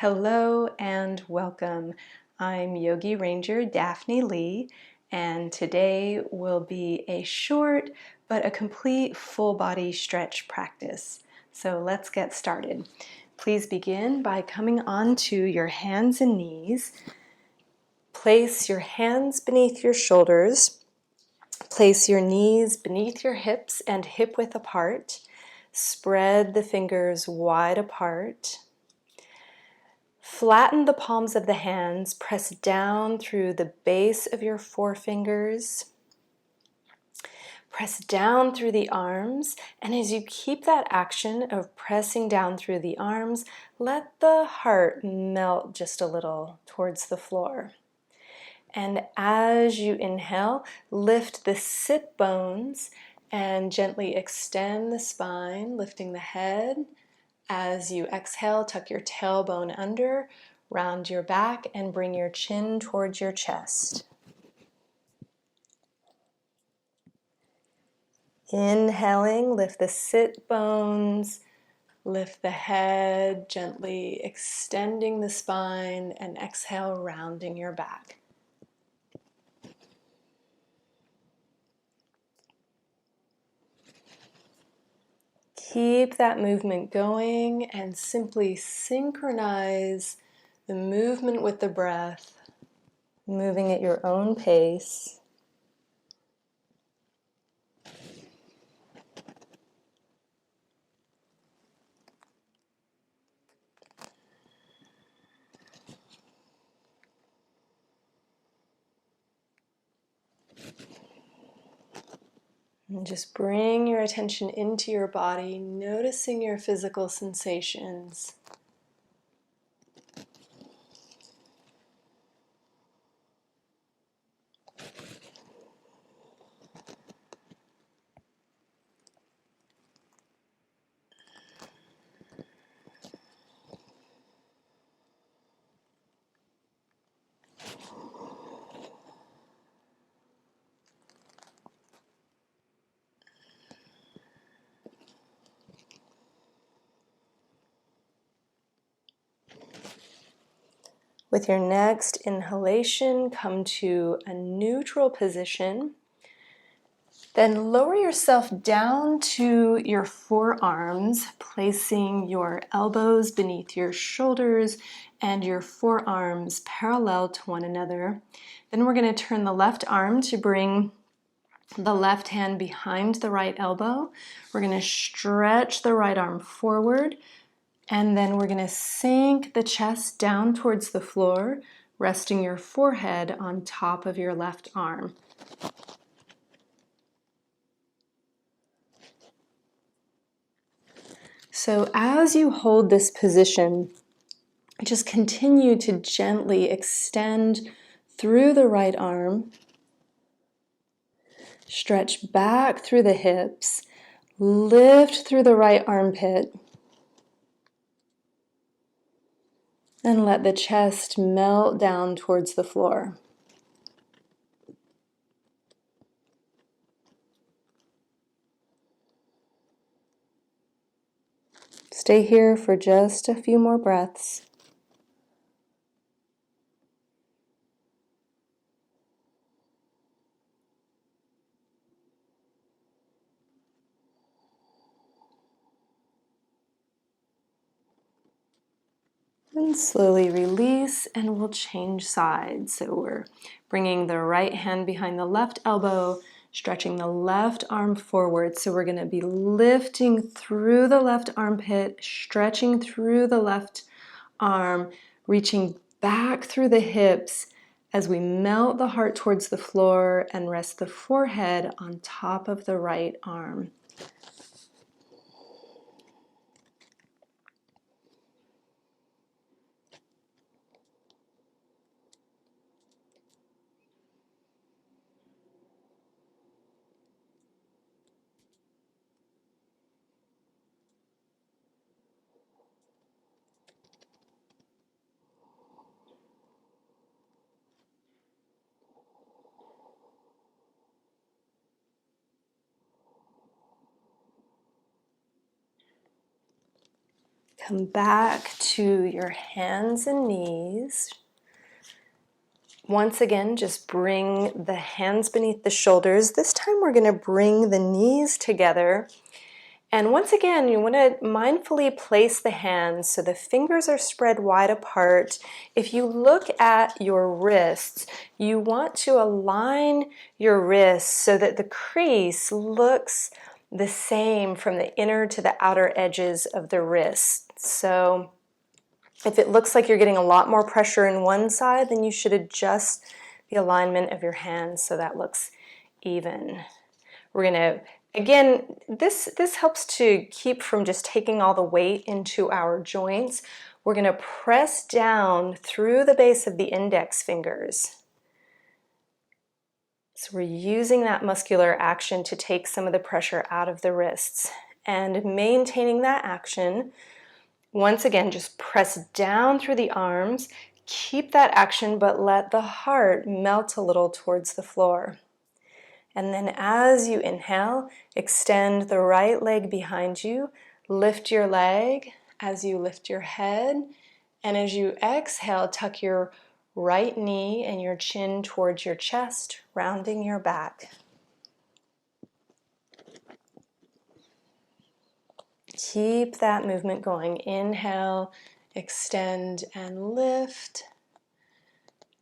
Hello and welcome. I'm Yogi Ranger, Daphnie Leigh, and today will be a short but a complete full body stretch practice. So let's get started. Please begin by coming onto your hands and knees. Place your hands beneath your shoulders. Place your knees beneath your hips and hip width apart. Spread the fingers wide apart. Flatten the palms of the hands, press down through the base of your forefingers. Press down through the arms, and as you keep that action of pressing down through the arms, let the heart melt just a little towards the floor. And as you inhale, lift the sit bones and gently extend the spine, lifting the head. As you exhale, tuck your tailbone under, round your back, and bring your chin towards your chest. Inhaling, lift the sit bones, lift the head, gently extending the spine, and exhale, rounding your back. Keep that movement going and simply synchronize the movement with the breath, moving at your own pace. And just bring your attention into your body, noticing your physical sensations. With your next inhalation, come to a neutral position. Then lower yourself down to your forearms, placing your elbows beneath your shoulders and your forearms parallel to one another. Then we're going to turn the left arm to bring the left hand behind the right elbow. We're going to stretch the right arm forward. And then we're going to sink the chest down towards the floor, resting your forehead on top of your left arm. So as you hold this position, just continue to gently extend through the right arm, stretch back through the hips, lift through the right armpit, and let the chest melt down towards the floor. Stay here for just a few more breaths. And slowly release, and we'll change sides. So we're bringing the right hand behind the left elbow, stretching the left arm forward. So we're going to be lifting through the left armpit, stretching through the left arm, reaching back through the hips as we melt the heart towards the floor and rest the forehead on top of the right arm. Come back to your hands and knees. Once again, just bring the hands beneath the shoulders. This time we're going to bring the knees together. And once again, you want to mindfully place the hands so the fingers are spread wide apart. If you look at your wrists, you want to align your wrists so that the crease looks the same from the inner to the outer edges of the wrist. So if it looks like you're getting a lot more pressure in one side, then you should adjust the alignment of your hands so that looks even. We're going to, again, this helps to keep from just taking all the weight into our joints. We're going to press down through the base of the index fingers. So we're using that muscular action to take some of the pressure out of the wrists. And maintaining that action, once again, just press down through the arms. Keep that action, but let the heart melt a little towards the floor. And then as you inhale, extend the right leg behind you. Lift your leg as you lift your head. And as you exhale, tuck your right knee and your chin towards your chest, rounding your back. Keep that movement going. Inhale, extend and lift.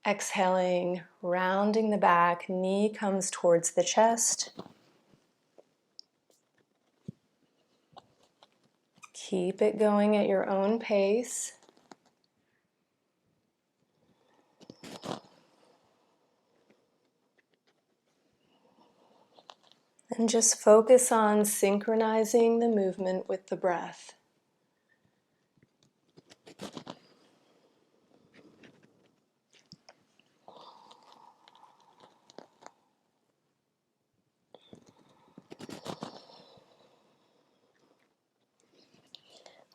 Exhaling, rounding the back, knee comes towards the chest. Keep it going at your own pace. And just focus on synchronizing the movement with the breath.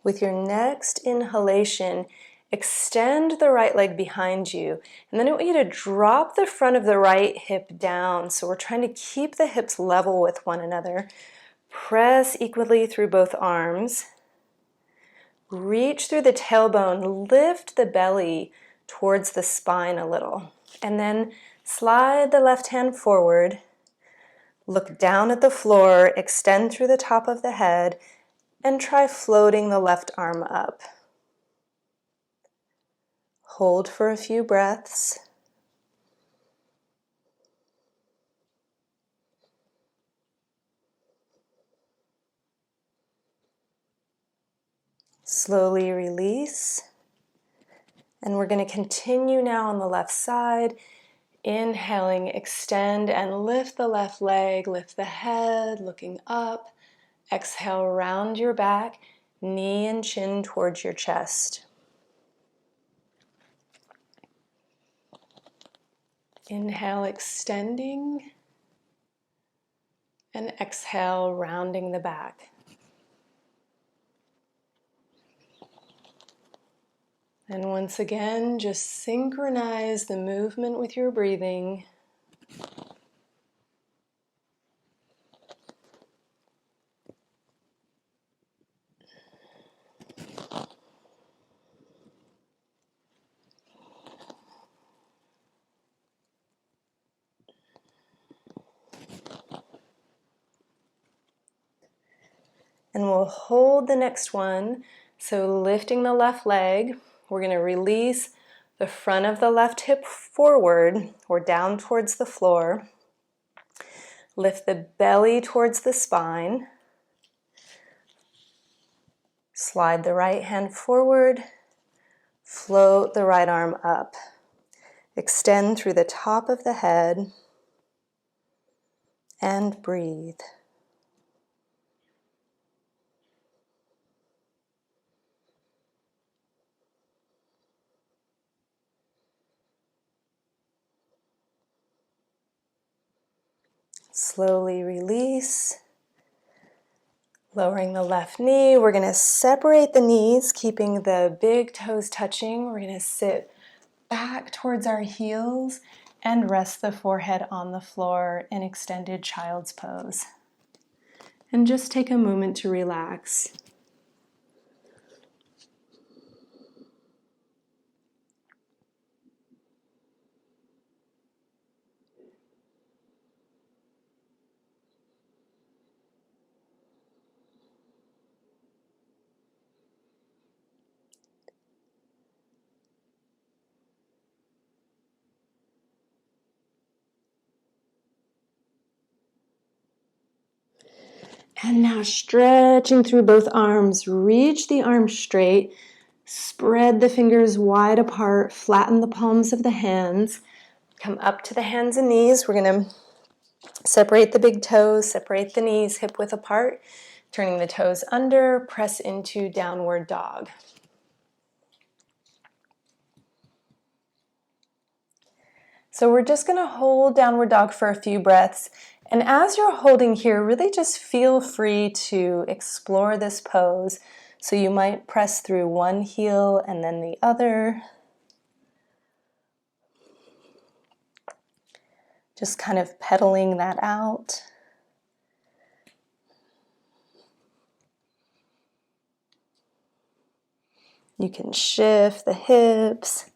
With your next inhalation, extend the right leg behind you. And then I want you to drop the front of the right hip down. So we're trying to keep the hips level with one another. Press equally through both arms. Reach through the tailbone, lift the belly towards the spine a little. And then slide the left hand forward. Look down at the floor, extend through the top of the head, and try floating the left arm up. Hold for a few breaths. Slowly release. And we're going to continue now on the left side. Inhaling, extend and lift the left leg, lift the head, looking up. Exhale, round your back, knee and chin towards your chest. Inhale, extending. And exhale, rounding the back. And once again, just synchronize the movement with your breathing. And we'll hold the next one. So lifting the left leg, we're going to release the front of the left hip forward or down towards the floor. Lift the belly towards the spine. Slide the right hand forward. Float the right arm up. Extend through the top of the head. And breathe. Slowly release. Lowering the left knee, we're going to separate the knees, keeping the big toes touching. We're going to sit back towards our heels and rest the forehead on the floor in extended child's pose. And just take a moment to relax. And now stretching through both arms, reach the arms straight, spread the fingers wide apart, flatten the palms of the hands, come up to the hands and knees. We're going to separate the big toes, separate the knees hip width apart, turning the toes under, press into downward dog. So we're just going to hold downward dog for a few breaths. And as you're holding here, really just feel free to explore this pose. So you might press through one heel and then the other. Just kind of pedaling that out. You can shift the hips.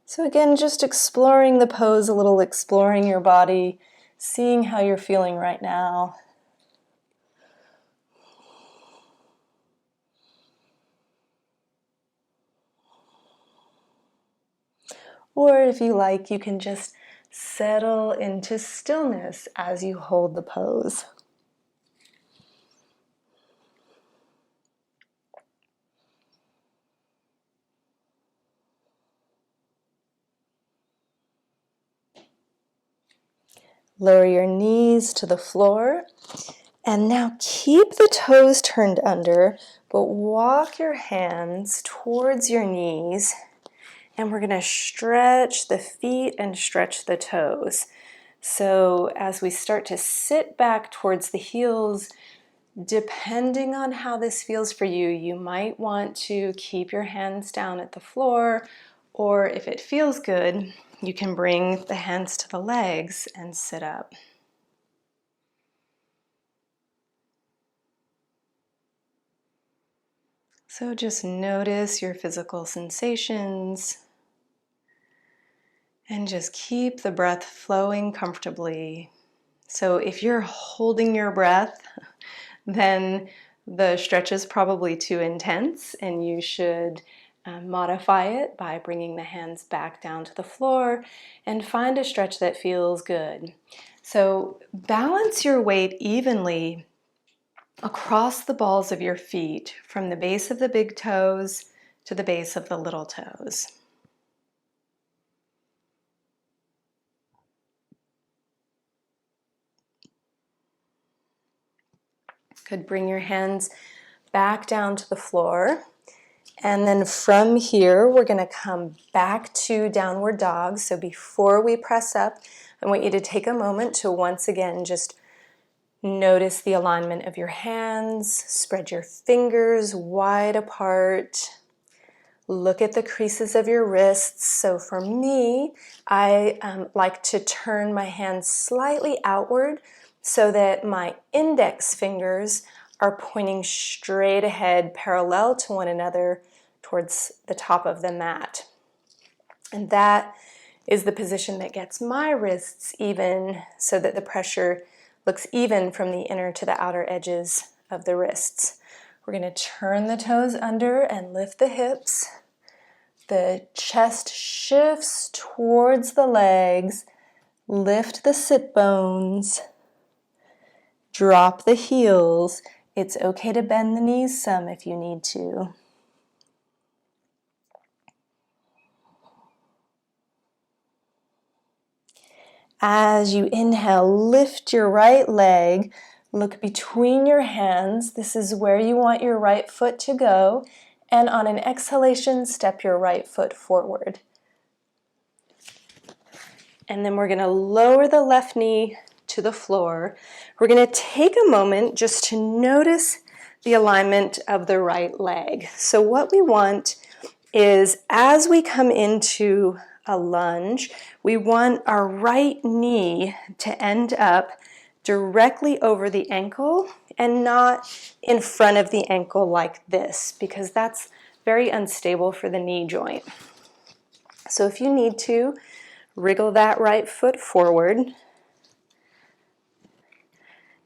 So again, just exploring the pose a little, exploring your body, seeing how you're feeling right now. Or if you like, you can just settle into stillness as you hold the pose. Lower your knees to the floor. And now keep the toes turned under, but walk your hands towards your knees. And we're going to stretch the feet and stretch the toes. So as we start to sit back towards the heels, depending on how this feels for you, you might want to keep your hands down at the floor, or if it feels good, you can bring the hands to the legs and sit up. So just notice your physical sensations and just keep the breath flowing comfortably. So if you're holding your breath, then the stretch is probably too intense and you should modify it by bringing the hands back down to the floor and find a stretch that feels good. So balance your weight evenly across the balls of your feet from the base of the big toes to the base of the little toes. Good, bring your hands back down to the floor. And then from here, we're going to come back to downward dog. So before we press up, I want you to take a moment to once again just notice the alignment of your hands. Spread your fingers wide apart. Look at the creases of your wrists. So for me, I like to turn my hands slightly outward so that my index fingers are pointing straight ahead, parallel to one another towards the top of the mat. And that is the position that gets my wrists even so that the pressure looks even from the inner to the outer edges of the wrists. We're going to turn the toes under and lift the hips. The chest shifts towards the legs. Lift the sit bones. Drop the heels. It's okay to bend the knees some if you need to. As you inhale, lift your right leg. Look between your hands. This is where you want your right foot to go. And on an exhalation, step your right foot forward. And then we're going to lower the left knee to the floor. We're going to take a moment just to notice the alignment of the right leg. So what we want is as we come into a lunge, we want our right knee to end up directly over the ankle and not in front of the ankle like this, because that's very unstable for the knee joint. So if you need to, wriggle that right foot forward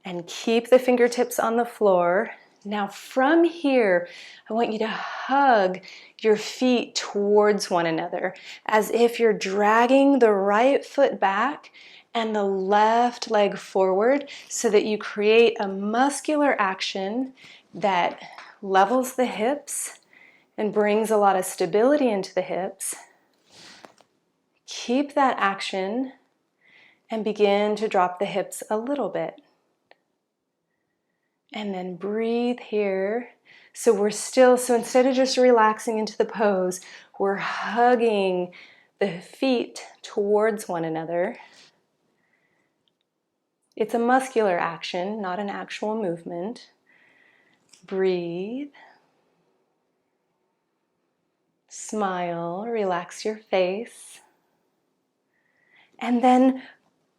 and keep the fingertips on the floor. Now from here, I want you to hug your feet towards one another as if you're dragging the right foot back and the left leg forward so that you create a muscular action that levels the hips and brings a lot of stability into the hips. Keep that action and begin to drop the hips a little bit. And then breathe here. So instead of just relaxing into the pose, we're hugging the feet towards one another. It's a muscular action, not an actual movement. Breathe. Smile, relax your face. And then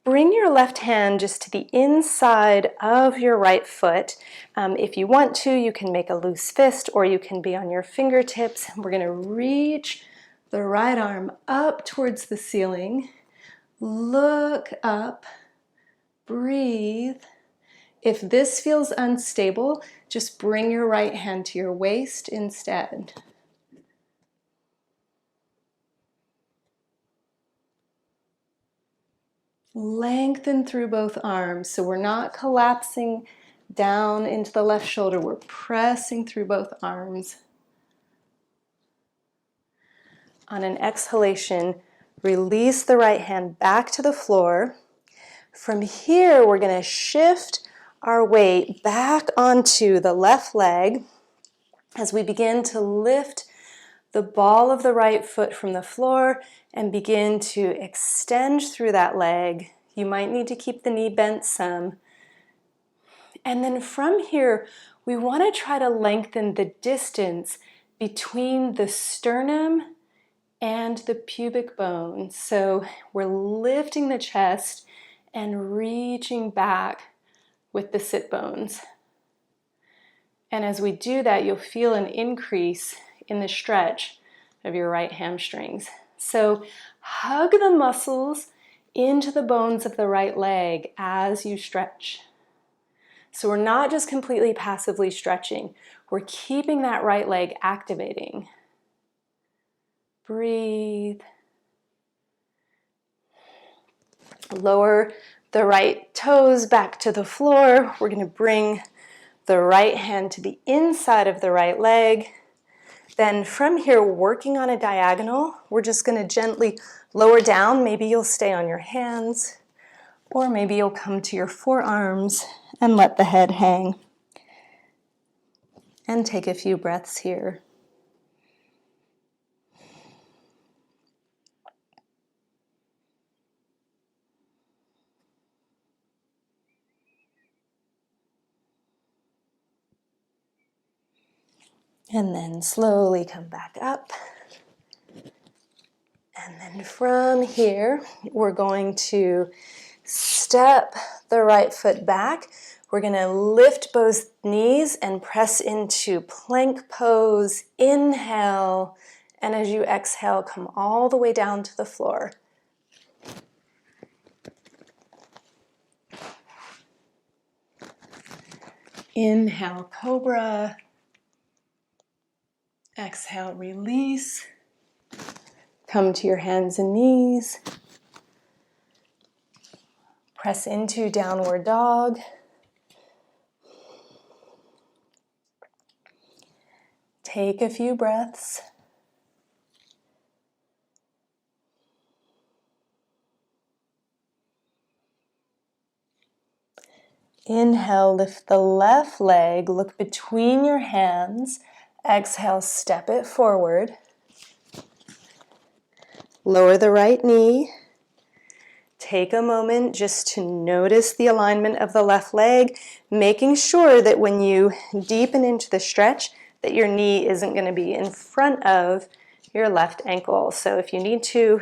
bring your left hand just to the inside of your right foot. If you want to, you can make a loose fist or you can be on your fingertips. We're going to reach the right arm up towards the ceiling. Look up. Breathe. If this feels unstable, just bring your right hand to your waist instead. Lengthen through both arms, so we're not collapsing down into the left shoulder, we're pressing through both arms. On an exhalation, release the right hand back to the floor. From here, we're going to shift our weight back onto the left leg as we begin to lift the ball of the right foot from the floor and begin to extend through that leg. You might need to keep the knee bent some. And then from here, we want to try to lengthen the distance between the sternum and the pubic bone. So we're lifting the chest and reaching back with the sit bones. And as we do that, you'll feel an increase in the stretch of your right hamstrings. So hug the muscles into the bones of the right leg as you stretch. So we're not just completely passively stretching, we're keeping that right leg activating. Breathe. Lower the right toes back to the floor. We're going to bring the right hand to the inside of the right leg. Then from here, working on a diagonal, we're just going to gently lower down. Maybe you'll stay on your hands, or maybe you'll come to your forearms and let the head hang. And take a few breaths here. And then slowly come back up. And then from here, we're going to step the right foot back. We're going to lift both knees and press into plank pose. Inhale. And as you exhale, come all the way down to the floor. Inhale, cobra. Exhale, release. Come to your hands and knees. Press into downward dog. Take a few breaths. Inhale, lift the left leg, look between your hands. Exhale, step it forward. Lower the right knee. Take a moment just to notice the alignment of the left leg, making sure that when you deepen into the stretch, that your knee isn't going to be in front of your left ankle. So if you need to,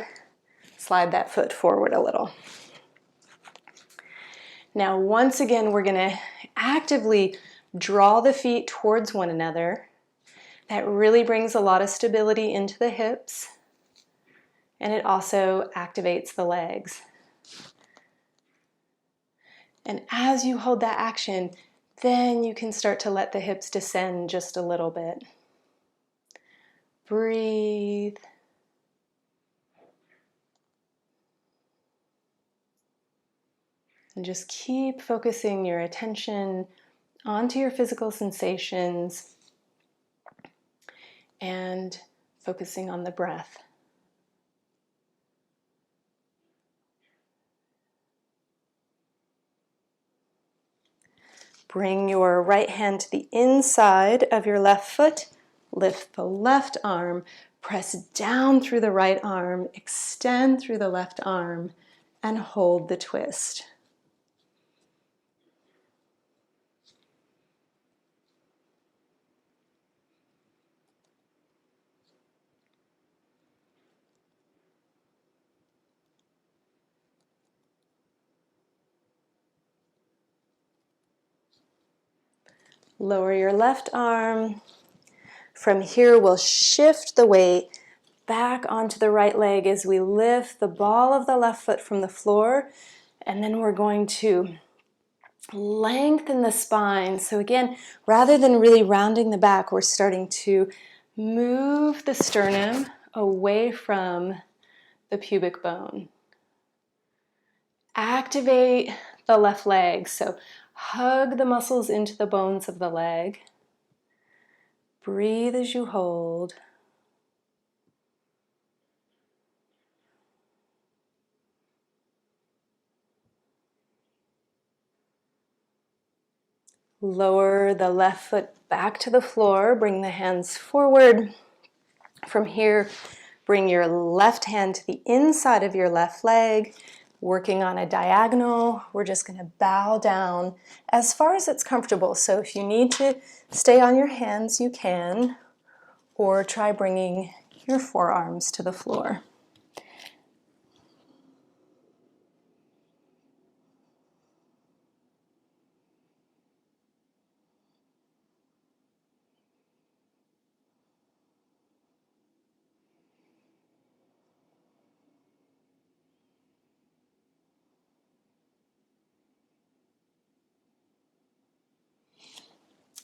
slide that foot forward a little. Now, once again, we're going to actively draw the feet towards one another. That really brings a lot of stability into the hips, and it also activates the legs. And as you hold that action, then you can start to let the hips descend just a little bit. Breathe. And just keep focusing your attention onto your physical sensations and focusing on the breath. Bring your right hand to the inside of your left foot. Lift the left arm. Press down through the right arm. Extend through the left arm and hold the twist. Lower your left arm. From here, we'll shift the weight back onto the right leg as we lift the ball of the left foot from the floor. And then we're going to lengthen the spine. So again, rather than really rounding the back, we're starting to move the sternum away from the pubic bone. Activate the left leg. So hug the muscles into the bones of the leg. Breathe as you hold. Lower the left foot back to the floor. Bring the hands forward. From here, bring your left hand to the inside of your left leg. Working on a diagonal, we're just going to bow down as far as it's comfortable. So if you need to stay on your hands, you can, or try bringing your forearms to the floor.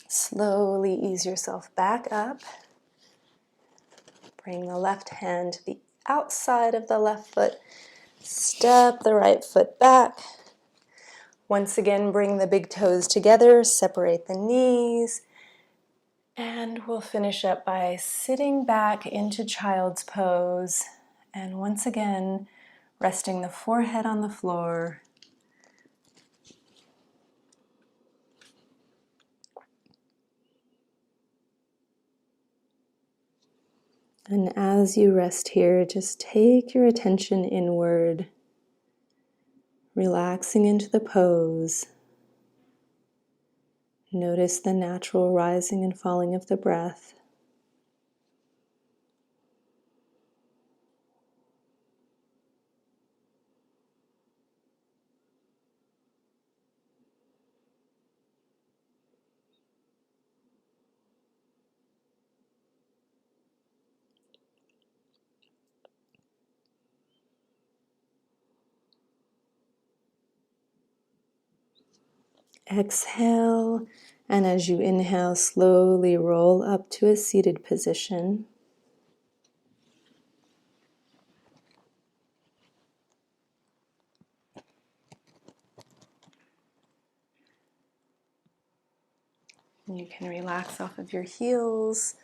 Slowly ease yourself back up. Bring the left hand to the outside of the left foot. Step the right foot back. Once again, bring the big toes together, separate the knees, and we'll finish up by sitting back into child's pose. And once again, resting the forehead on the floor. And as you rest here, just take your attention inward, relaxing into the pose. Notice the natural rising and falling of the breath. Exhale, and as you inhale, slowly roll up to a seated position. You can relax off of your heels.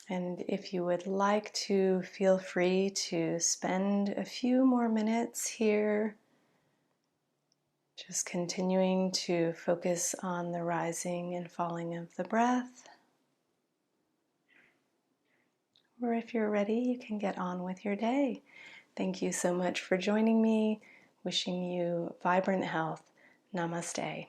And if you would like to, feel free to spend a few more minutes here, just continuing to focus on the rising and falling of the breath. Or if you're ready, you can get on with your day. Thank you so much for joining me. Wishing you vibrant health. Namaste.